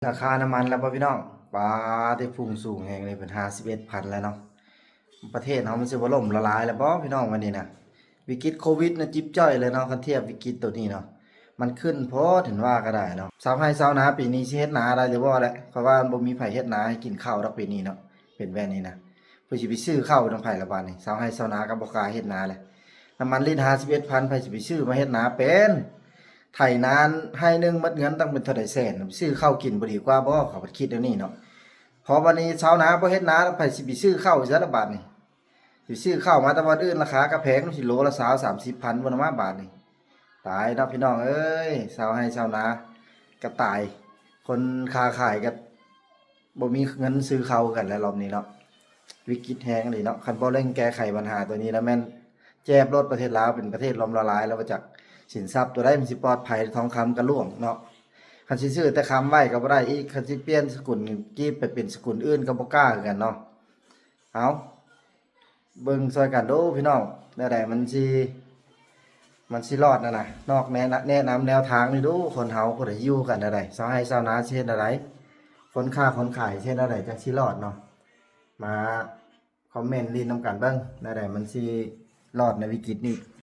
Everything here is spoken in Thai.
ราคาน้ำมันแล้วป่ะพี่น้องปลาที่พุ่งสูงแห่งเลยเป็น51,000แล้วเนาะประเทศเรามันสิบ่ล่มละลายแล้วบ่พี่น้องวันนี้นะวิกฤตโควิดนะจิ๊บจ้อยเลยเนาะคันเทียบวิกฤตตัวนี้เนาะมันขึ้นโพดเห็นว่าก็ได้เนาะชาวไร่ชาวนาปีนี้สิเฮ็ดนาได้หรือบ่แหละเพราะว่าบ่มีไผเฮ็ดนาให้กินข้าวดอกปีนี้เนาะเป็นแบบนี้นะเพิ่นสิไปซื้อข้าวนำไผละบาดนี้ชาวไร่ชาวนาก็บ่กล้าเฮ็ดนาแหละน้ำมันลิตร51,000ไผสิไปซื้อมาเฮ็ดนาเป็นไถนานให้หนึงหมดเงินตั้งเป็นเท่าใดแสนซื้อข้าวกินบ่ดีกว่าบ่เขาก็คิดแนวนี้เนาะพอวันนี้ชาวนาบ่เฮ็ดนาแล้วไผสิไปซื้อข้าวซะละบาดนี้ สิซื้อข้าวมาแต่วันอื่นราคาก็แพงสิโลละ20-30 พันบ่นำมาบาทนี่ตายเนาะพี่น้องเอ้ยชาวไร่ชาวนาก็ตายคนค้าขายก็บ่มีเงินซื้อข้าวกันแล้วรอบนี้เนาะวิกฤตแฮงเลยเนาะคันบ่เร่งแก้ไขปัญหาตัวนี้แล้วแม่นแจ้รถประเทศลาวเป็นประเทศล้มละลายแล้วบ่จักสินทรัพย์ตัวใดมันสิปลอดภัยทองคำก็ร่วงเนาะคันสิซื้อแต่คำไว้ก็บ่ได้อีกคันสิเปลี่ยนสกุลกีบไปเป็นสกุลอื่นก็บ่กล้าคือกันเนาะเอาเบิ่งช่วยกันเด้อพี่น้องแนวใดมันสิรอดนั่นน่ะนอกแนะนำแนวทางนี่ดูคนเฮาก็ได้อยู่กันแนวใดชาวไร่ชาวนาสิเฮ็ดแนวใดคนค้าคนขายสิเฮ็ดแนวใดจังสิรอดเนาะมาคอมเมนต์ลิ้นนำกันเบิ่งแนวใดมันสิรอดในวิกฤตนี้